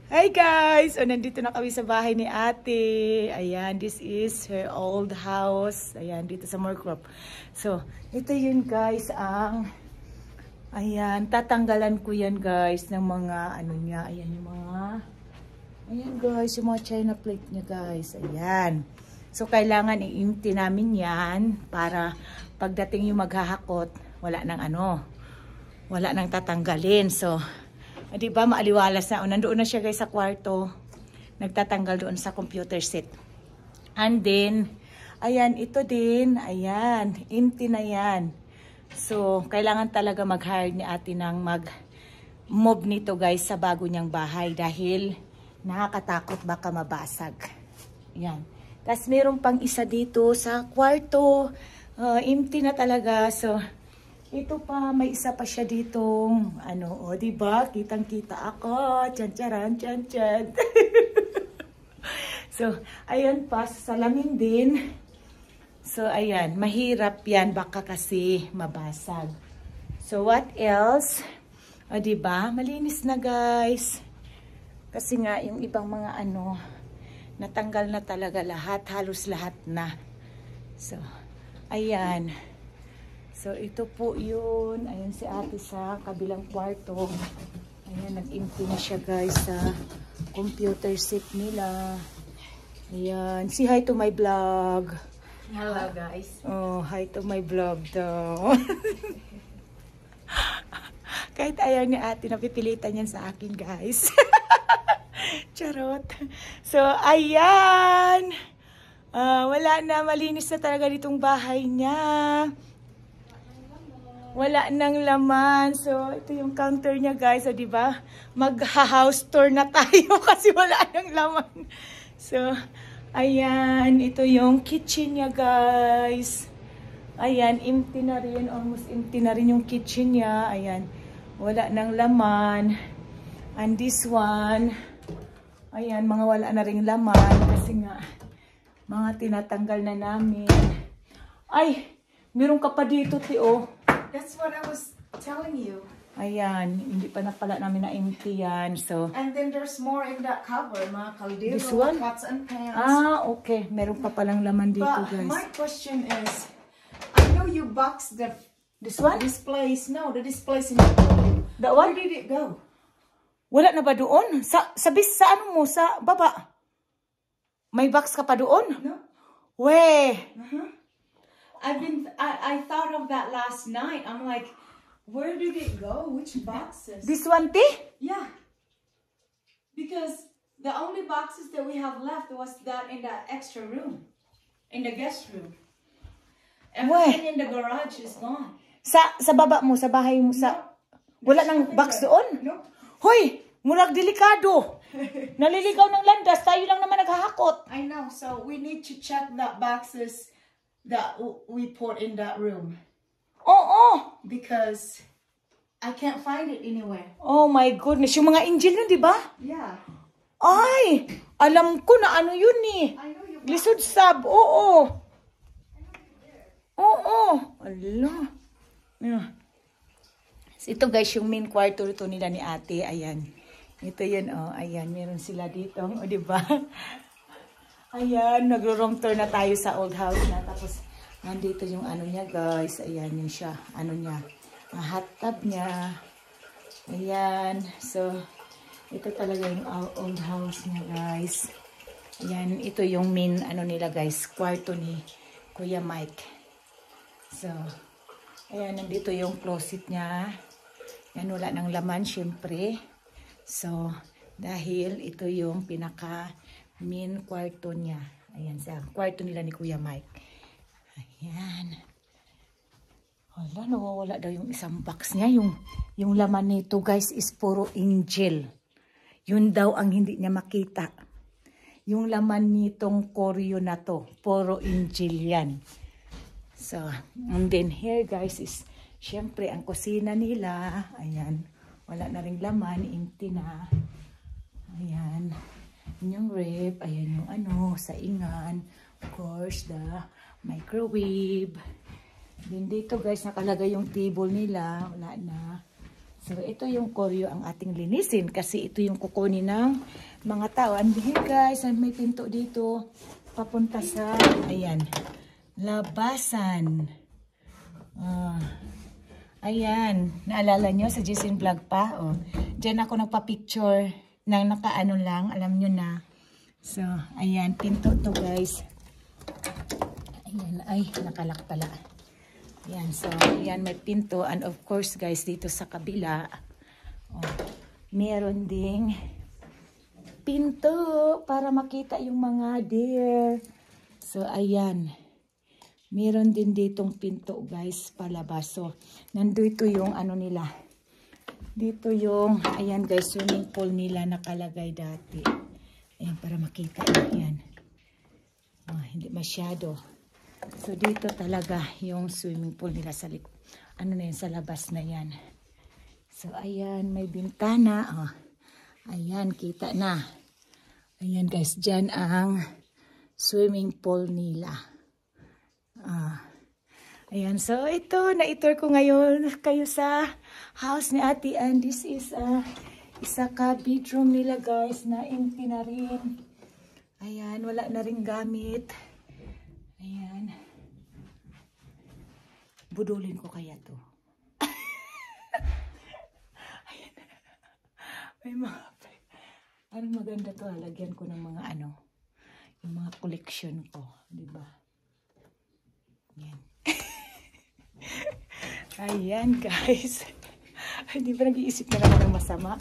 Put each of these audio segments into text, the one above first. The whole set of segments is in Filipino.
Hi guys! O, nandito na kami sa bahay ni ate. Ayan, this is her old house. Ayan, dito sa Moorcroft. So, ito yun guys, ayan, tatanggalan ko yan guys ng mga, ano niya, ayan yung mga, ayan guys, yung mga china plate niya guys. Ayan. So, kailangan i-empty namin yan para pagdating yung maghahakot, wala nang tatanggalin. So, di ba maaliwalas na. O, nandoon na siya guys sa kwarto. Nagtatanggal doon sa computer set. And then, ayan, ito din. Ayan, empty na yan. So, kailangan talaga mag-hire ni ate ng mag-move nito guys sa bago niyang bahay. Dahil nakakatakot baka mabasag. Ayan. Tapos meron pang isa dito sa kwarto. Empty na talaga. So, ito pa, may isa pa siya ditong, o diba? Kitang-kita ako. Tyan-tyaran, tyan-tyan. So, ayan pa, salamin din. So, ayan, mahirap yan, baka kasi mabasag. So, what else? O, diba? Malinis na, guys. Kasi nga, yung ibang mga natanggal na talaga lahat, halos lahat na. So, ayan. So, ito po yun. Ayan si ate sa kabilang kwarto. Ayan, nag-empty na siya guys sa computer set nila. Ayan. Say hi to my vlog. Hello guys. Oh, hi to my vlog daw. Kahit ayaw ni ate, napipilitan yan sa akin guys. Charot. So, ayan. Wala na. Malinis na talaga ditong bahay niya. Wala nang laman. So, ito yung counter niya, guys. So, diba? Mag-house tour na tayo kasi wala nang laman. So, ayan. Ito yung kitchen niya, guys. Ayan, empty na rin. Almost empty na rin yung kitchen niya. Ayan. Wala nang laman. And this one, ayan, mga wala na rin laman. Kasi nga, mga tinatanggal na namin. Ay, meron ka pa dito, Tio. That's what I was telling you. Ayan, hindi pa na pala namin na-empty yan. So, and then there's more in that cover, mga kaldero, this one? pots and pans. Ah, okay. Meron pa palang laman dito, but guys. my question is, I know you boxed This one? the displays in the room. That one? Where did it go? Wala na ba doon? Sa ano mo? Sa baba? May box ka pa doon? No. Weh! I thought of that last night. I'm like, where did it go? Which boxes? This one, T? Yeah. Because the only boxes that we have left was that in that extra room. In the guest room. Everything in the garage is gone. Sa baba mo, sa bahay mo, wala nang box doon? No. Hoy! Murag delikado. Naliligaw ng landas. Tayo lang naman naghahakot. I know. So we need to check the boxes that we put in that room. Oo. Because I can't find it anywhere. Oh my goodness. Yung mga angel yun, di ba? Yeah. Ay! Alam ko na ano yun eh. I know you. Lisod sab. Oo. Oo. Ala. Yeah. Ito guys, yung main kwarto ito nila ni ate. Ayan. Ito yun, oh. Ayan, meron sila dito. O, di ba? Ayan, nagro-room tour na tayo sa old house na. Tapos, nandito yung ano niya, guys. Ayan, yun siya. Ano niya. Hot tub niya. Ayan. So, ito talaga yung old house niya, guys. Ayan, ito yung main, ano nila, guys. Kwarto ni Kuya Mike. So, ayan, nandito yung closet niya. Ayan, wala nang laman, syempre. So, dahil ito yung pinaka-main kwarto niya. Ayan, sa kwarto nila ni Kuya Mike. Ayan. Wala, nawawala daw yung isang box niya. Yung laman nito, guys, is puro angel. Yun daw ang hindi niya makita. Yung laman nitong koryo na to, puro angel yan. So, and then here, guys, is syempre ang kusina nila. Ayan. Wala na ring laman, empty na. Ayan. Yung rep, ayan yung saingan. Of course, the microwave. Then dito guys, nakalagay yung table nila. Wala na. So, ito yung koryo ang ating linisin kasi ito yung kukunin ng mga tao. And here guys, may pinto dito papunta sa, ayan, labasan. Ayan, naalala nyo sa Jisin Vlog pa? Oh. Diyan ako nagpa-picture ng nakaano lang, alam nyo na. So, ayan, pinto to guys. Ayan, ay, nakalak pala. Ayan, so, ayan, may pinto. And of course, guys, dito sa kabila, oh, meron ding pinto para makita yung mga deer. So, ayan. Meron din ditong pinto, guys, palabas. So, nandito yung ano nila. Dito yung, ayan, guys, swimming pool nila nakalagay dati. Ayan, para makita. Ayan. Oh, hindi masyado. So, dito talaga yung swimming pool nila sa ano na yun, sa labas na yan. So, ayan, may bintana. Oh. Ayan, kita na. Ayan, guys, dyan ang swimming pool nila. Ayan, so ito, na-tour ko ngayon kayo sa house ni Ate Ann. This is isa ka bedroom nila, guys, na empty na rin. Ayan, wala na rin gamit. Ayan. Budulin ko kaya to. Ayan. May mga, parang maganda to. Lagyan ko ng mga ano, yung mga collection ko. Diba? Ayan. Ayan, guys. Hindi ba nag-iisip na naman ng masama?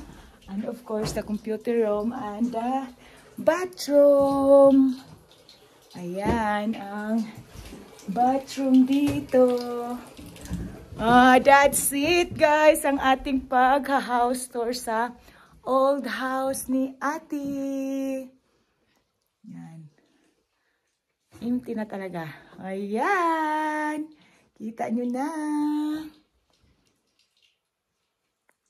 And of course, the computer room and the bathroom. Ayan, ang bathroom dito. That's it, guys. Ang ating pag-house tour sa old house ni Ate. Yan. Empty na talaga. Ayan. Kita nyo na.